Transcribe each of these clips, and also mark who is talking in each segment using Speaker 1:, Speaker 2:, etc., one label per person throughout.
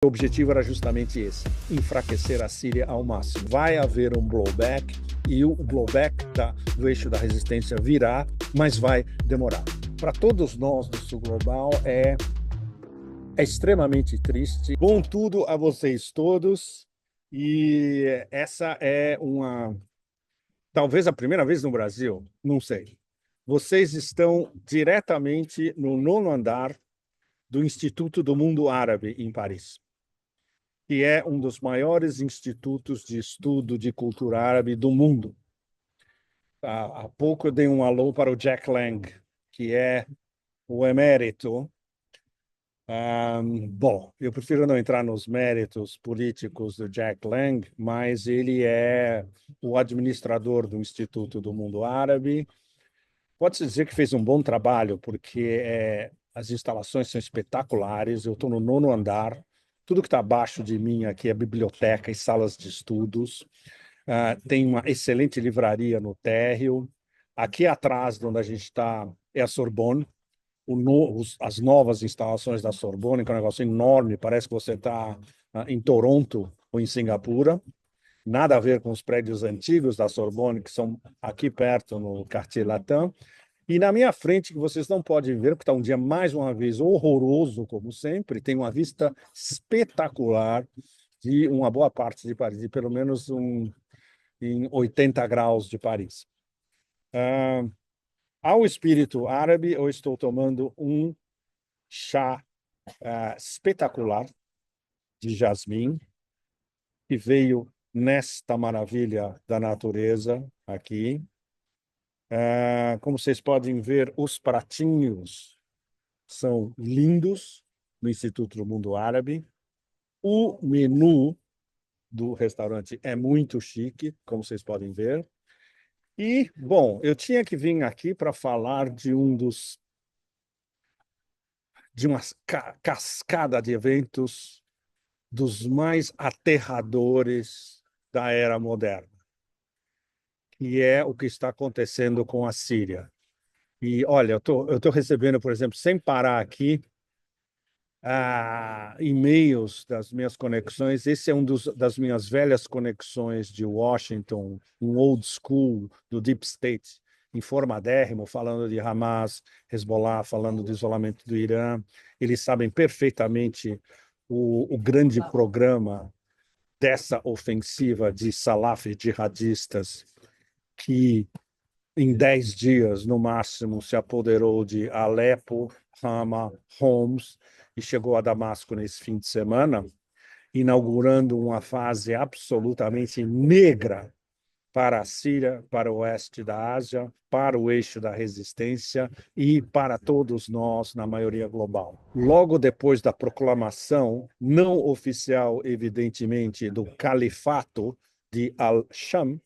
Speaker 1: objetivo era justamente esse, enfraquecer a Síria ao máximo. Vai haver um blowback e o blowback do eixo da resistência virá, mas vai demorar. Para todos nós do Sul Global é extremamente triste. Bom tudo a vocês todos e essa é talvez a primeira vez no Brasil, não sei. Vocês estão diretamente no 9º andar do Instituto do Mundo Árabe em Paris, que é um dos maiores institutos de estudo de cultura árabe do mundo. Há pouco eu dei um alô para o Jack Lang, que é o emérito. Bom, eu prefiro não entrar nos méritos políticos do Jack Lang, mas ele é o administrador do Instituto do Mundo Árabe. Pode-se dizer que fez um bom trabalho, porque as instalações são espetaculares. Eu estou no 9º andar. Tudo que está abaixo de mim aqui é biblioteca e salas de estudos. Tem uma excelente livraria no térreo. Aqui atrás, onde a gente está, é a Sorbonne. As novas instalações da Sorbonne, que é um negócio enorme. Parece que você está em Toronto ou em Singapura. Nada a ver com os prédios antigos da Sorbonne, que são aqui perto, no Quartier Latin. E na minha frente, que vocês não podem ver, porque está um dia, mais uma vez, horroroso, como sempre, tem uma vista espetacular de uma boa parte de Paris, de pelo menos em 80 graus de Paris. Ao espírito árabe, eu estou tomando um chá espetacular de jasmim, que veio nesta maravilha da natureza aqui. Como vocês podem ver, os pratinhos são lindos no Instituto do Mundo Árabe. O menu do restaurante é muito chique, como vocês podem ver. E, bom, eu tinha que vir aqui para falar de uma cascada de eventos dos mais aterradores da era moderna, que é o que está acontecendo com a Síria. E, olha, eu estou recebendo, por exemplo, sem parar aqui, e-mails das minhas conexões. Esse é das minhas velhas conexões de Washington, um old school do Deep State, informadérrimo, falando de Hamas, Hezbollah, falando do isolamento do Irã. Eles sabem perfeitamente o grande programa dessa ofensiva de salafis jihadistas que, em 10 dias, no máximo, se apoderou de Alepo, Hama, Homs e chegou a Damasco nesse fim de semana, inaugurando uma fase absolutamente negra para a Síria, para o oeste da Ásia, para o eixo da resistência e para todos nós, na maioria global. Logo depois da proclamação não oficial, evidentemente, do califato de Al-Sham,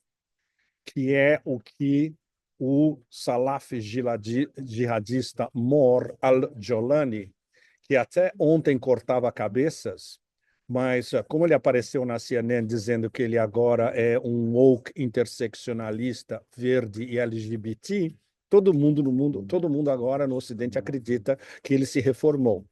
Speaker 1: que é o que o salafi jihadista Mor al-Jolani, que até ontem cortava cabeças, mas como ele apareceu na CNN dizendo que ele agora é um woke interseccionalista verde e LGBT, todo mundo no mundo, todo mundo agora no Ocidente acredita que ele se reformou.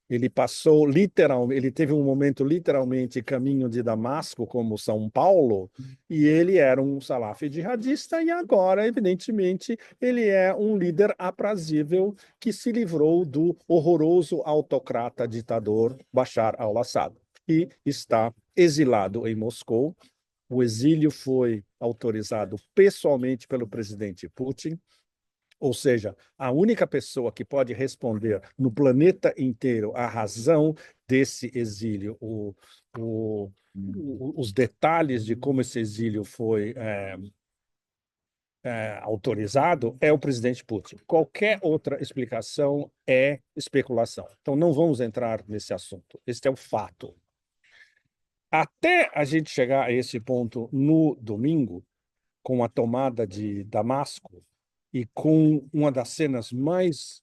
Speaker 1: Ele passou literalmente, ele teve um momento literalmente caminho de Damasco, como São Paulo, e ele era um salafi jihadista, e agora, evidentemente, ele é um líder aprazível que se livrou do horroroso autocrata ditador Bashar al-Assad, que está exilado em Moscou. O exílio foi autorizado pessoalmente pelo presidente Putin. Ou seja, a única pessoa que pode responder no planeta inteiro a razão desse exílio, os detalhes de como esse exílio foi autorizado, é o presidente Putin. Qualquer outra explicação é especulação. Então, não vamos entrar nesse assunto. Este é o fato. Até a gente chegar a esse ponto no domingo, com a tomada de Damasco, e com uma das cenas mais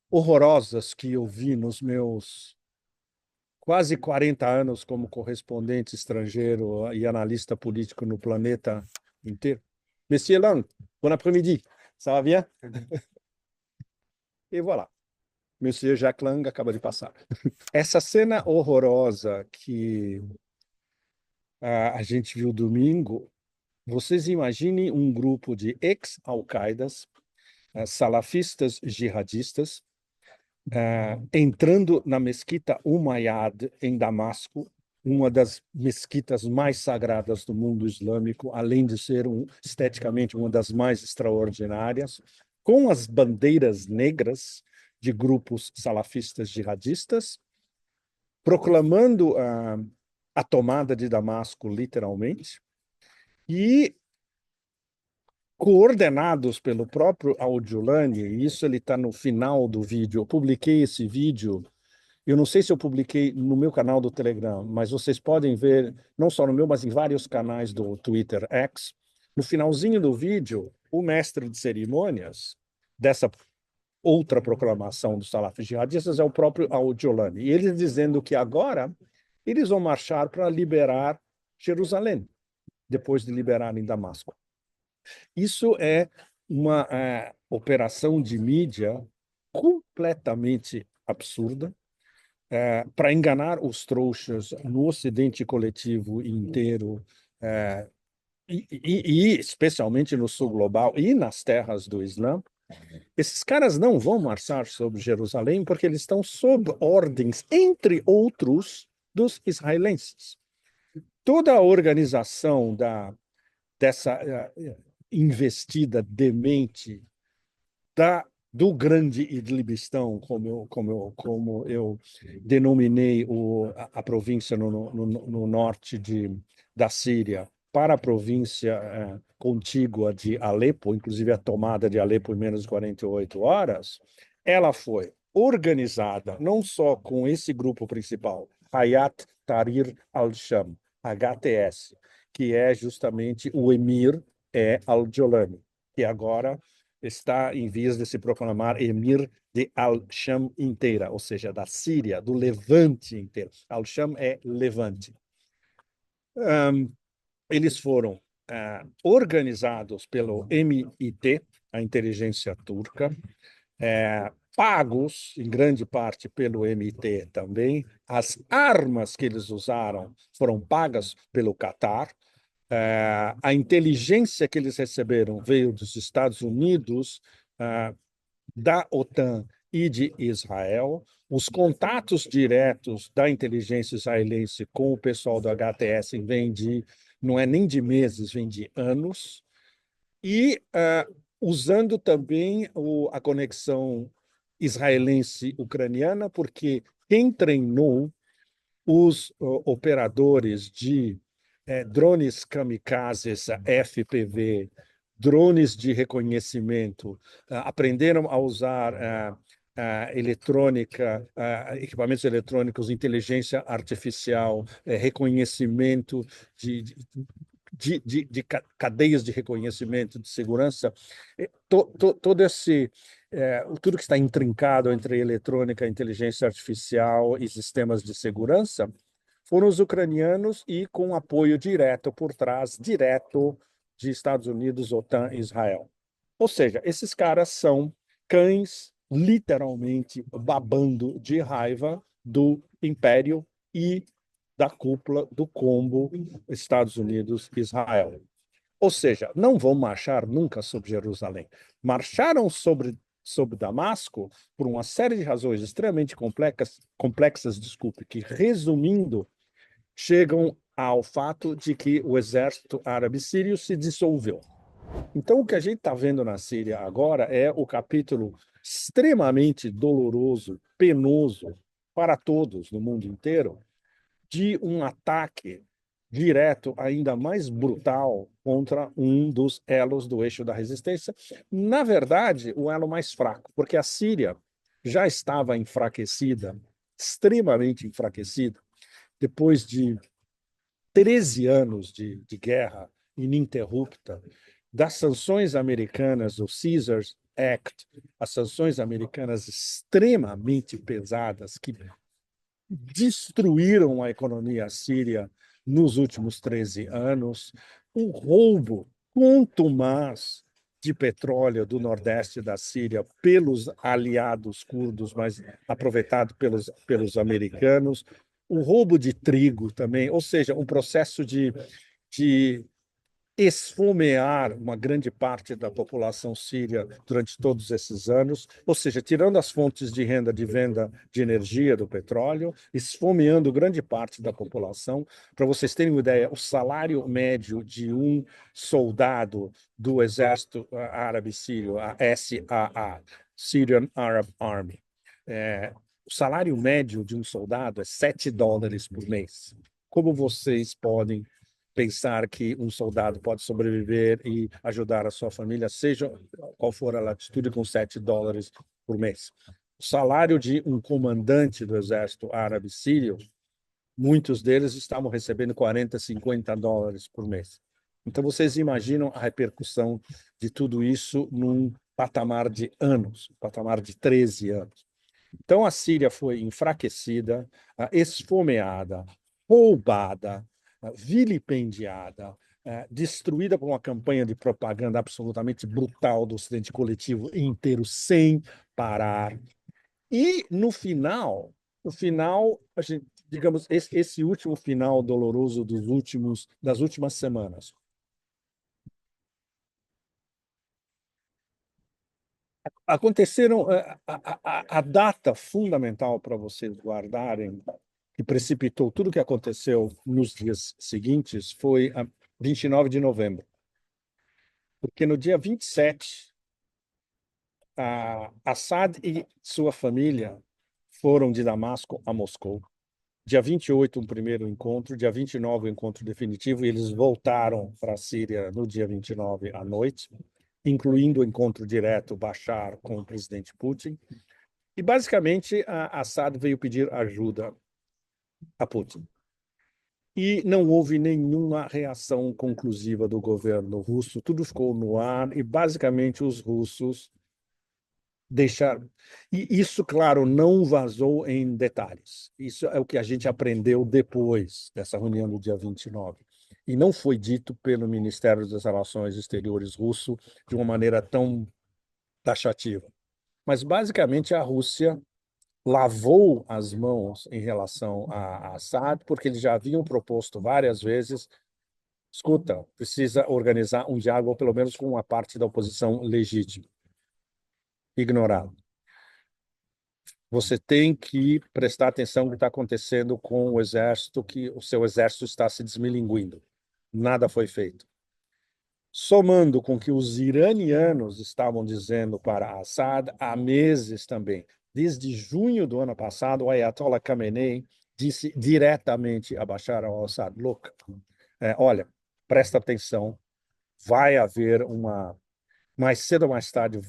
Speaker 1: horrorosas que eu vi nos meus quase 40 anos como correspondente estrangeiro e analista político no planeta inteiro. Monsieur Lang, bon après-midi, ça va bien? Et voilà. Monsieur Jack Lang acaba de passar. Essa cena horrorosa que a gente viu domingo, vocês imaginem um grupo de ex-Al-Qaedas, salafistas jihadistas, entrando na mesquita Umayyad, em Damasco, uma das mesquitas mais sagradas do mundo islâmico, além de ser esteticamente uma das mais extraordinárias, com as bandeiras negras de grupos salafistas jihadistas, proclamando a tomada de Damasco, literalmente, e coordenados pelo próprio Al-Jolani, e isso ele está no final do vídeo. Eu publiquei esse vídeo, eu não sei se eu publiquei no meu canal do Telegram, mas vocês podem ver, não só no meu, mas em vários canais do Twitter X. No finalzinho do vídeo, o mestre de cerimônias dessa outra proclamação dos salafis jihadistas é o próprio Al-Jolani. E eles dizendo que agora eles vão marchar para liberar Jerusalém, depois de liberarem Damasco. Isso é uma operação de mídia completamente absurda, para enganar os trouxas no Ocidente coletivo inteiro, e especialmente no Sul global e nas terras do Islã. Esses caras não vão marchar sobre Jerusalém porque eles estão sob ordens, entre outros, dos israelenses. Toda a organização dessa investida demente do grande Idlibistão, como eu denominei a província no norte da Síria, para a província contígua de Alepo, inclusive a tomada de Alepo em menos de 48 horas, ela foi organizada não só com esse grupo principal, Hayat Tahrir al-Sham, HTS, que é justamente o emir al-Jolani, que agora está em vias de se proclamar emir de Al-Sham inteira, ou seja, da Síria, do Levante inteiro. Al-Sham é Levante. Eles foram organizados pelo MIT, a inteligência turca, pagos em grande parte pelo MIT também. As armas que eles usaram foram pagas pelo Catar. A inteligência que eles receberam veio dos Estados Unidos, da OTAN e de Israel. Os contatos diretos da inteligência israelense com o pessoal do HTS não é nem de meses, vem de anos. E usando também a conexão israelense-ucraniana, porque quem treinou os operadores de drones kamikazes FPV, drones de reconhecimento, aprenderam a usar eletrônica, equipamentos eletrônicos, inteligência artificial, reconhecimento de cadeias de reconhecimento, de segurança, tudo que está intrincado entre eletrônica, inteligência artificial e sistemas de segurança, foram os ucranianos e com apoio direto por trás, direto de Estados Unidos, OTAN e Israel. Ou seja, esses caras são cães literalmente babando de raiva do império e da cúpula do combo Estados Unidos-Israel. Ou seja, não vão marchar nunca sobre Jerusalém. Marcharam sobre Damasco por uma série de razões extremamente complexas, desculpe, que, resumindo, chegam ao fato de que o exército árabe sírio se dissolveu. Então, o que a gente está vendo na Síria agora é o capítulo extremamente doloroso, penoso para todos no mundo inteiro, de um ataque direto, ainda mais brutal, contra um dos elos do eixo da resistência. Na verdade, o elo mais fraco, porque a Síria já estava enfraquecida, extremamente enfraquecida, depois de 13 anos de guerra ininterrupta, das sanções americanas, o Caesars Act, as sanções americanas extremamente pesadas que destruíram a economia síria nos últimos 13 anos, um roubo contumaz de petróleo do nordeste da Síria pelos aliados curdos, mas aproveitado pelos americanos, o roubo de trigo também, ou seja, um processo de esfomear uma grande parte da população síria durante todos esses anos, ou seja, tirando as fontes de renda de venda de energia do petróleo, esfomeando grande parte da população. Para vocês terem uma ideia, o salário médio de um soldado do Exército Árabe Sírio, a SAA, Syrian Arab Army, o salário médio de um soldado é $7 por mês. Como vocês podem pensar que um soldado pode sobreviver e ajudar a sua família, seja qual for a latitude, com $7 por mês? O salário de um comandante do exército árabe sírio, muitos deles estavam recebendo $40, $50 por mês. Então, vocês imaginam a repercussão de tudo isso num patamar de anos, patamar de 13 anos. Então, a Síria foi enfraquecida, esfomeada, roubada, vilipendiada, destruída por uma campanha de propaganda absolutamente brutal do Ocidente coletivo inteiro, sem parar. E, no final, a gente, digamos, esse último final doloroso das últimas semanas, aconteceram a data fundamental para vocês guardarem, que precipitou tudo o que aconteceu nos dias seguintes, foi a 29 de novembro. Porque no dia 27, Assad e sua família foram de Damasco a Moscou. Dia 28, um primeiro encontro. Dia 29, o encontro definitivo. E eles voltaram para a Síria no dia 29 à noite, incluindo o encontro direto Bashar com o presidente Putin. E, basicamente, Assad veio pedir ajuda a Putin. E não houve nenhuma reação conclusiva do governo russo, tudo ficou no ar e, basicamente, os russos deixaram. E isso, claro, não vazou em detalhes. Isso é o que a gente aprendeu depois dessa reunião do dia 29. E não foi dito pelo Ministério das Relações Exteriores russo de uma maneira tão taxativa. Mas, basicamente, a Rússia lavou as mãos em relação a Assad, porque eles já haviam proposto várias vezes: escuta, precisa organizar um diálogo, ou pelo menos com uma parte da oposição legítima. Ignorado. Você tem que prestar atenção no que está acontecendo com o exército, que o seu exército está se desmilinguindo. Nada foi feito. Somando com que os iranianos estavam dizendo para Assad há meses também. Desde junho do ano passado, o Ayatollah Khamenei disse diretamente a Bashar al-Assad: look, olha, presta atenção, vai haver mais cedo ou mais tarde,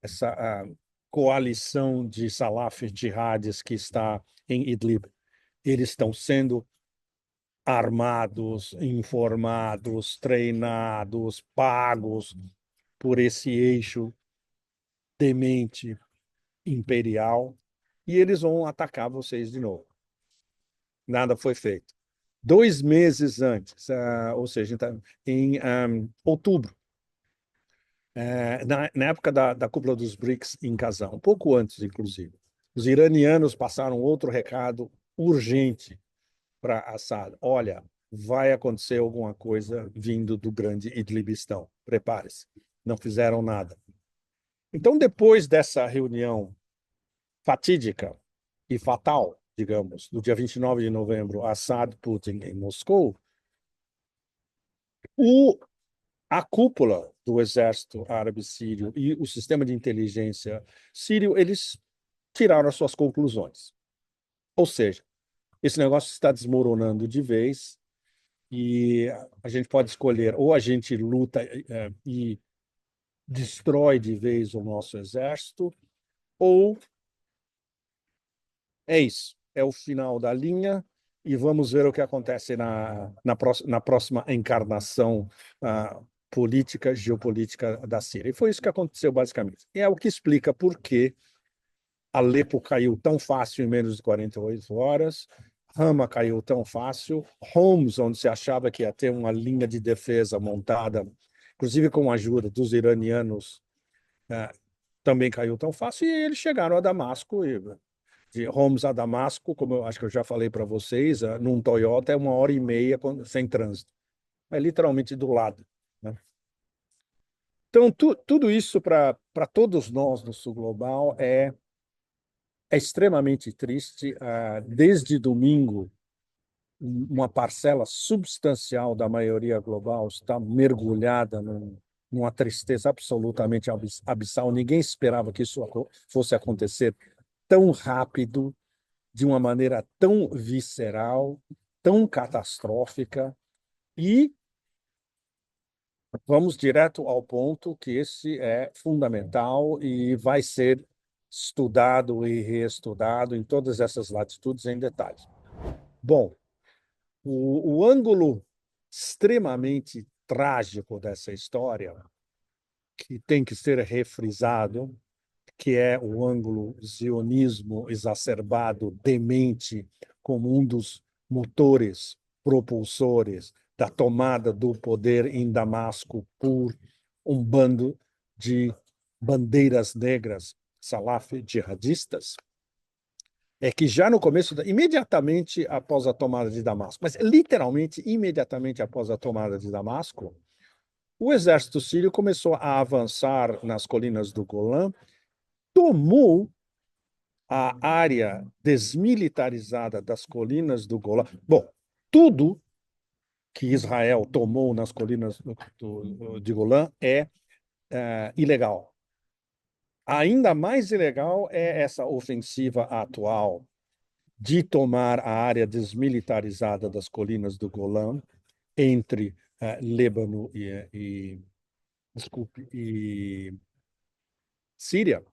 Speaker 1: essa coalição de salafis jihadis que está em Idlib, eles estão sendo armados, informados, treinados, pagos por esse eixo demente imperial, e eles vão atacar vocês de novo. Nada foi feito. 2 meses antes, ou seja, em outubro, na época da cúpula dos BRICS em Kazan, um pouco antes, inclusive, os iranianos passaram outro recado urgente para Assad: olha, vai acontecer alguma coisa vindo do grande Idlibistão, prepare-se. Não fizeram nada. Então, depois dessa reunião fatídica e fatal, digamos, do dia 29 de novembro, Assad-Putin em Moscou, a cúpula do exército árabe sírio e o sistema de inteligência sírio, eles tiraram as suas conclusões. Ou seja, esse negócio está desmoronando de vez e a gente pode escolher: ou a gente luta e destrói de vez o nosso exército, ou é isso, é o final da linha e vamos ver o que acontece na próxima encarnação política, geopolítica da Síria. E foi isso que aconteceu, basicamente. E é o que explica por que Alepo caiu tão fácil em menos de 48 horas, Hama caiu tão fácil, Homs, onde se achava que ia ter uma linha de defesa montada inclusive com a ajuda dos iranianos, também caiu tão fácil, e eles chegaram a Damasco, e de Homs a Damasco, como eu acho que eu já falei para vocês, num Toyota é 1h30 sem trânsito. É literalmente do lado, né? Então, tudo isso para todos nós do Sul Global é extremamente triste. Desde domingo, uma parcela substancial da maioria global está mergulhada numa tristeza absolutamente abissal. Ninguém esperava que isso fosse acontecer tão rápido, de uma maneira tão visceral, tão catastrófica. E vamos direto ao ponto, que esse é fundamental e vai ser estudado e reestudado em todas essas latitudes em detalhes. Bom, o ângulo extremamente trágico dessa história, que tem que ser refrisado, que é o ângulo zionismo exacerbado, demente, como um dos motores propulsores da tomada do poder em Damasco por um bando de bandeiras negras salaf jihadistas, é que já no começo, imediatamente após a tomada de Damasco, mas literalmente imediatamente após a tomada de Damasco, o exército sírio começou a avançar nas colinas do Golã, tomou a área desmilitarizada das colinas do Golã. Bom, tudo que Israel tomou nas colinas de Golã é ilegal. Ainda mais ilegal é essa ofensiva atual de tomar a área desmilitarizada das colinas do Golã entre Líbano e Síria.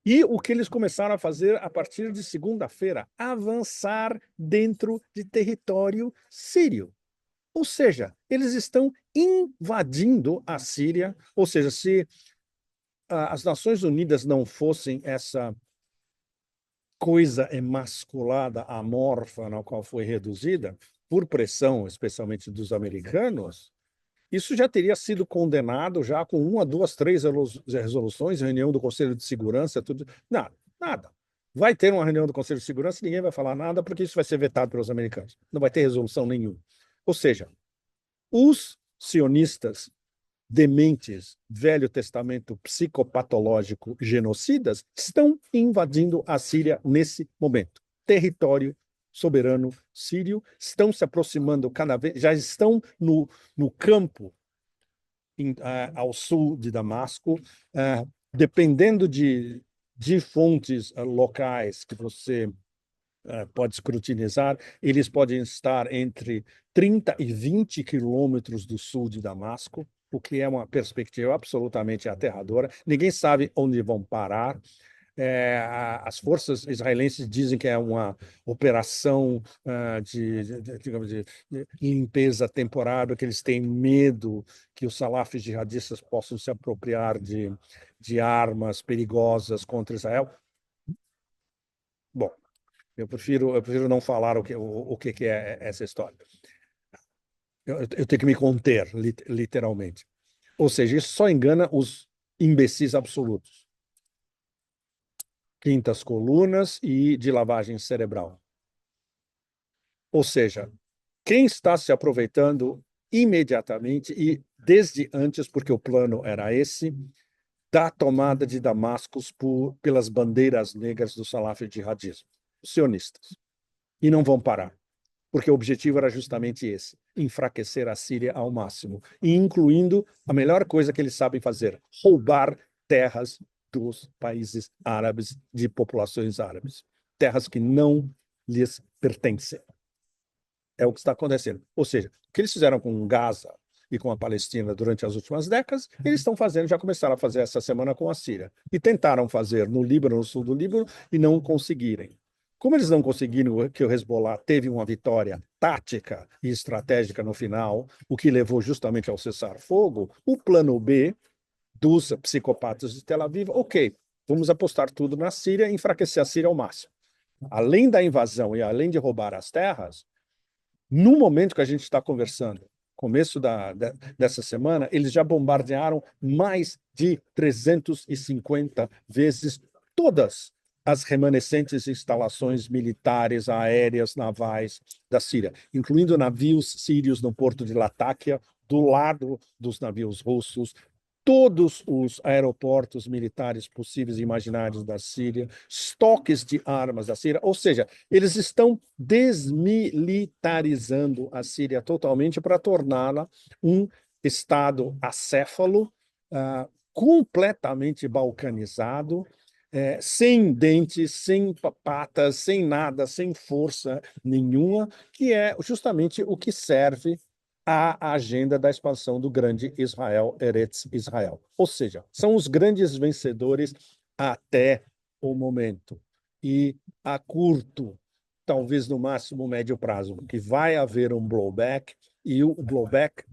Speaker 1: E o que eles começaram a fazer a partir de segunda-feira, avançar dentro de território sírio. Ou seja, eles estão invadindo a Síria. Ou seja, se as Nações Unidas não fossem essa coisa emasculada, amorfa, na qual foi reduzida, por pressão, especialmente dos americanos, isso já teria sido condenado já com 1, 2, 3 resoluções, reunião do Conselho de Segurança, tudo. Nada, nada. Vai ter uma reunião do Conselho de Segurança, ninguém vai falar nada, porque isso vai ser vetado pelos americanos. Não vai ter resolução nenhuma. Ou seja, os sionistas dementes, Velho Testamento psicopatológico, genocidas, estão invadindo a Síria nesse momento. Território soberano sírio, estão se aproximando cada vez, já estão no campo ao sul de Damasco, dependendo de fontes locais que você pode escrutinizar, eles podem estar entre 30 e 20 quilômetros do sul de Damasco, o que é uma perspectiva absolutamente aterradora. Ninguém sabe onde vão parar. As forças israelenses dizem que é uma operação digamos, de limpeza temporária, que eles têm medo que os salafis jihadistas possam se apropriar de armas perigosas contra Israel. Bom, eu prefiro não falar o que é essa história. Eu tenho que me conter, literalmente. Ou seja, isso só engana os imbecis absolutos. Quintas colunas e de lavagem cerebral. Ou seja, quem está se aproveitando imediatamente e desde antes, porque o plano era esse, da tomada de Damasco pelas bandeiras negras do salaf jihadismo, os sionistas. E não vão parar, porque o objetivo era justamente esse, enfraquecer a Síria ao máximo, e incluindo a melhor coisa que eles sabem fazer, roubar terras dos países árabes, de populações árabes, terras que não lhes pertencem. É o que está acontecendo. Ou seja, o que eles fizeram com Gaza e com a Palestina durante as últimas décadas, eles estão fazendo, já começaram a fazer essa semana com a Síria. E tentaram fazer no Líbano, no sul do Líbano, e não conseguirem. Como eles não conseguiram, que o Hezbollah teve uma vitória tática e estratégica no final, o que levou justamente ao cessar-fogo, o plano B dos psicopatas de Tel Aviv, ok, vamos apostar tudo na Síria e enfraquecer a Síria ao máximo. Além da invasão e além de roubar as terras, no momento que a gente está conversando, começo dessa semana, eles já bombardearam mais de 350 vezes todas as remanescentes instalações militares, aéreas, navais da Síria, incluindo navios sírios no porto de Latáquia, do lado dos navios russos, todos os aeroportos militares possíveis e imaginários da Síria, estoques de armas da Síria, ou seja, eles estão desmilitarizando a Síria totalmente para torná-la um estado acéfalo, completamente balcanizado, sem dentes, sem patas, sem nada, sem força nenhuma, que é justamente o que serve à agenda da expansão do grande Israel, Eretz Israel. Ou seja, são os grandes vencedores até o momento. E a curto, talvez no máximo médio prazo, que vai haver um blowback, e o blowback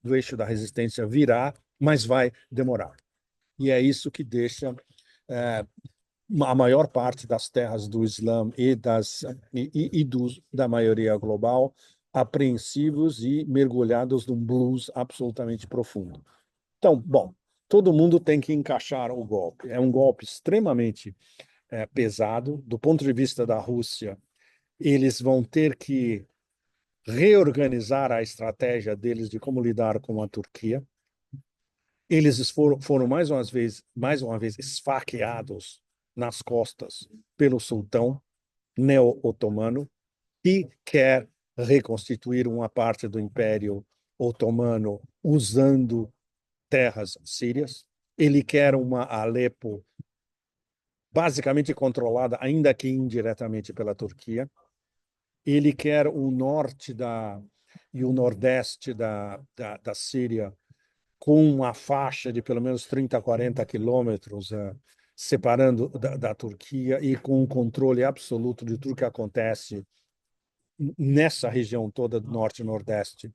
Speaker 1: do eixo da resistência virá, mas vai demorar. E é isso que deixa a maior parte das terras do Islã da maioria global apreensivos e mergulhados num blues absolutamente profundo. Então, bom, todo mundo tem que encaixar o golpe. É um golpe extremamente pesado. Do ponto de vista da Rússia, eles vão ter que reorganizar a estratégia deles de como lidar com a Turquia. Eles foram mais uma vez esfaqueados nas costas pelo sultão neo-otomano, que quer reconstituir uma parte do Império Otomano usando terras sírias. Ele quer uma Alepo basicamente controlada, ainda que indiretamente, pela Turquia. Ele quer o norte e o nordeste da Síria com uma faixa de pelo menos 30 a 40 quilômetros separando da Turquia e com um controle absoluto de tudo que acontece nessa região toda do norte e nordeste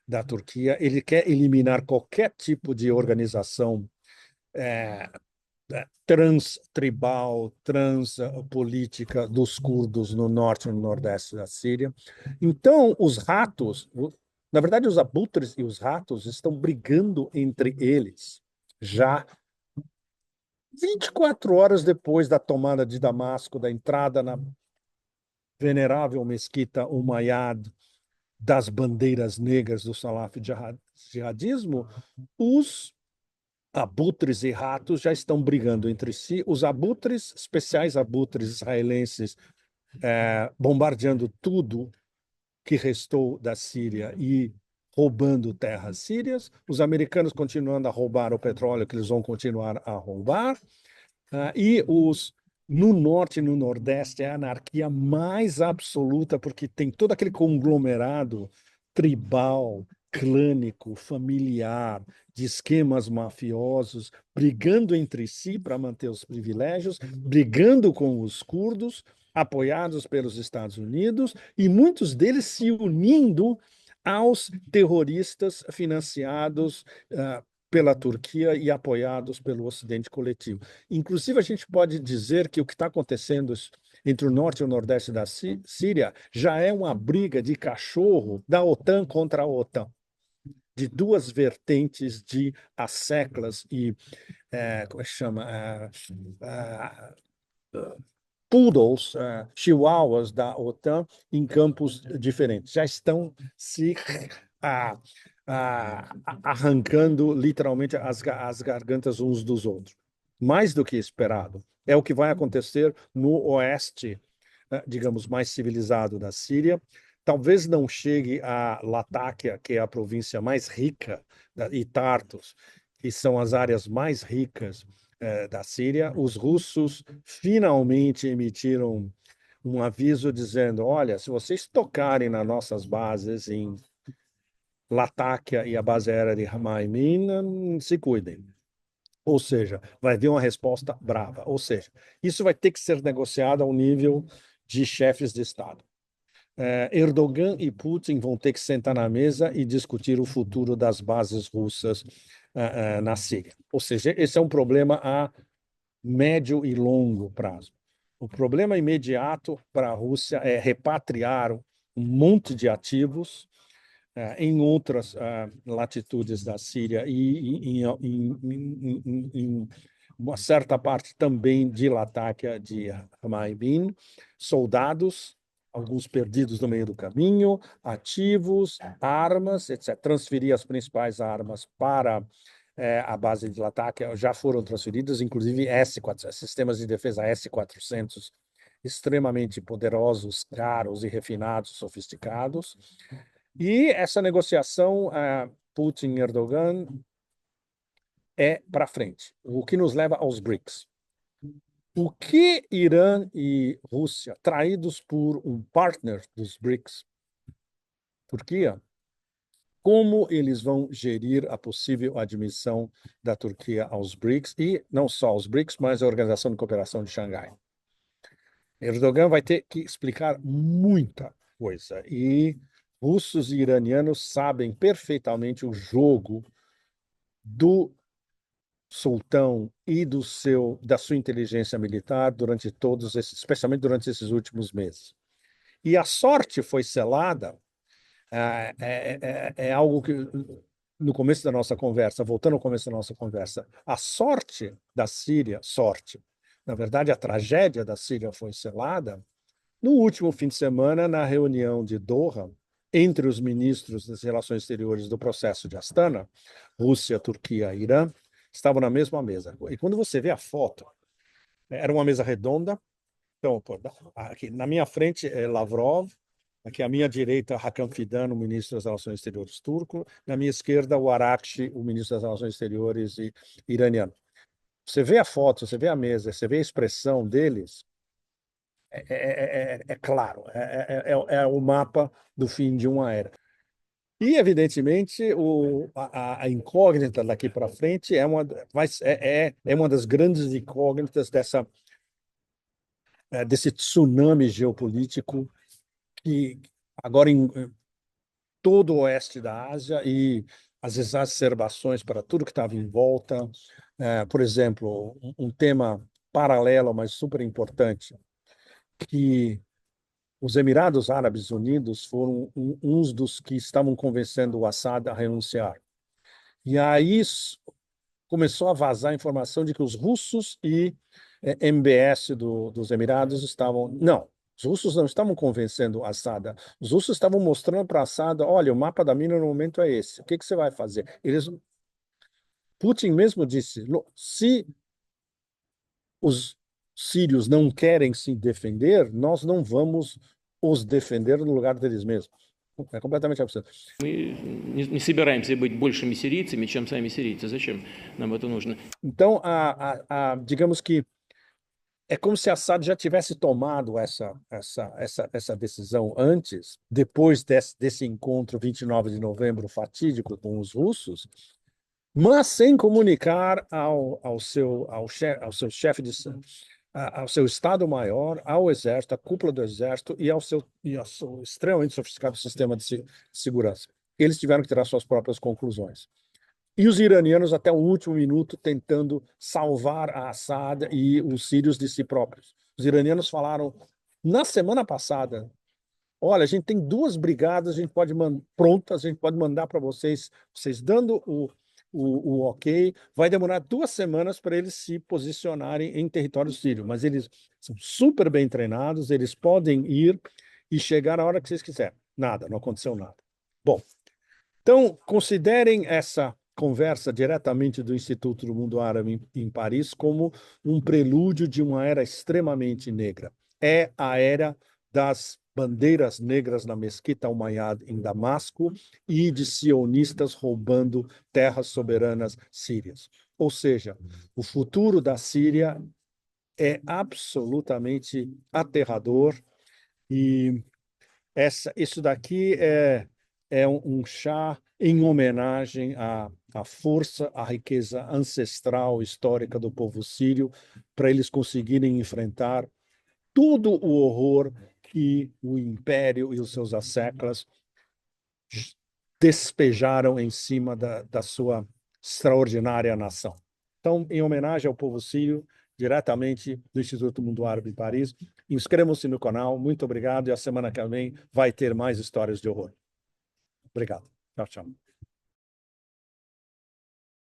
Speaker 1: da Turquia. Ele quer eliminar qualquer tipo de organização trans-tribal, trans-política dos curdos no norte e no nordeste da Síria. Então, os ratos, na verdade, os abutres e os ratos estão brigando entre eles já 24 horas depois da tomada de Damasco, da entrada na venerável mesquita Umayyad, das bandeiras negras do Salaf jihadismo, os abutres e ratos já estão brigando entre si. Os abutres, especiais abutres israelenses, bombardeando tudo que restou da Síria e roubando terras sírias. Os americanos continuando a roubar o petróleo que eles vão continuar a roubar. E no norte e no nordeste é a anarquia mais absoluta, porque tem todo aquele conglomerado tribal, clânico, familiar, de esquemas mafiosos, brigando entre si para manter os privilégios, brigando com os curdos, apoiados pelos Estados Unidos, e muitos deles se unindo aos terroristas financiados pela Turquia e apoiados pelo Ocidente coletivo. Inclusive, a gente pode dizer que o que está acontecendo entre o norte e o nordeste da Síria já é uma briga de cachorro da OTAN contra a OTAN, de duas vertentes de asseclas e, como é que chama? Poodles, chihuahuas da OTAN em campos diferentes. Já estão se arrancando literalmente as gargantas uns dos outros. Mais do que esperado. É o que vai acontecer no oeste, digamos, mais civilizado da Síria. Talvez não chegue a Latáquia, que é a província mais rica, e Tartus, que são as áreas mais ricas da Síria. Os russos finalmente emitiram um aviso dizendo: olha, se vocês tocarem nas nossas bases em Latáquia e a base aérea de Hamaimim, se cuidem. Ou seja, vai haver uma resposta brava. Ou seja, isso vai ter que ser negociado ao nível de chefes de Estado. Erdogan e Putin vão ter que sentar na mesa e discutir o futuro das bases russas na Síria. Ou seja, esse é um problema a médio e longo prazo. O problema imediato para a Rússia é repatriar um monte de ativos em outras latitudes da Síria e em uma certa parte também de Latáquia, de Hamaibin, soldados, alguns perdidos no meio do caminho, ativos, armas, etc. Transferir as principais armas para a base de Latáquia já foram transferidas, inclusive S-400, sistemas de defesa S-400, extremamente poderosos, caros e refinados, sofisticados. E essa negociação Putin-Erdogan é para frente, o que nos leva aos BRICS. O que Irã e Rússia, traídos por um partner dos BRICS, Turquia, como eles vão gerir a possível admissão da Turquia aos BRICS, e não só aos BRICS, mas a Organização de Cooperação de Xangai. Erdogan vai ter que explicar muita coisa, e russos e iranianos sabem perfeitamente o jogo do sultão e da sua inteligência militar durante todos esses, especialmente durante esses últimos meses. E a sorte foi selada, é algo que, no começo da nossa conversa, voltando ao começo da nossa conversa, a sorte da Síria, na verdade, a tragédia da Síria foi selada no último fim de semana, na reunião de Doha, entre os ministros das Relações Exteriores do processo de Astana, Rússia, Turquia e Irã, estavam na mesma mesa. E quando você vê a foto, era uma mesa redonda. Então, aqui na minha frente é Lavrov, aqui à minha direita, Hakan Fidan, o ministro das Relações Exteriores turco, na minha esquerda, o Arakchi, o ministro das Relações Exteriores iraniano. Você vê a foto, você vê a mesa, você vê a expressão deles, é claro, é o mapa do fim de uma era. E, evidentemente, a incógnita daqui para frente é uma das grandes incógnitas desse tsunami geopolítico que agora em todo o oeste da Ásia e as exacerbações para tudo que estava em volta. Por exemplo, um tema paralelo, mas super importante, que os Emirados Árabes Unidos foram uns dos que estavam convencendo o Assad a renunciar. E aí começou a vazar a informação de que os russos e MBS dos Emirados estavam... Não, os russos não estavam convencendo o Assad. Os russos estavam mostrando para Assad, olha, o mapa da mina no momento é esse. O que você vai fazer? Putin mesmo disse, se os sírios não querem se defender, nós não vamos os defender no lugar deles mesmos. É completamente absurdo.
Speaker 2: Мы не собираемся быть большими сирийцами, чем сами сирийцы. Зачем нам это нужно?
Speaker 1: Então, digamos que é como se Assad já tivesse tomado essa decisão antes, depois desse encontro 29 de novembro fatídico com os russos, mas sem comunicar ao seu chefe ao seu Estado-Maior, ao Exército, à cúpula do Exército e ao seu extremamente sofisticado sistema de segurança. Eles tiveram que tirar suas próprias conclusões. E os iranianos, até o último minuto, tentando salvar a Assad e os sírios de si próprios. Os iranianos falaram, na semana passada, olha, a gente tem 2 brigadas, prontas, a gente pode mandar para vocês dando o ok, vai demorar 2 semanas para eles se posicionarem em território sírio, mas eles são super bem treinados, eles podem ir e chegar a hora que vocês quiserem. Nada, não aconteceu nada. Bom, então, considerem essa conversa diretamente do Instituto do Mundo Árabe em Paris como um prelúdio de uma era extremamente negra. É a era das bandeiras negras na Mesquita Umayyad em Damasco e de sionistas roubando terras soberanas sírias. Ou seja, o futuro da Síria é absolutamente aterrador e isso daqui é um chá em homenagem à força, à riqueza ancestral histórica do povo sírio, para eles conseguirem enfrentar todo o horror que o Império e os seus asseclas despejaram em cima da sua extraordinária nação. Então, em homenagem ao povo sírio, diretamente do Instituto Mundo Árabe em Paris, inscrevam-se no canal. Muito obrigado e a semana que vem vai ter mais histórias de horror. Obrigado. Tchau, tchau.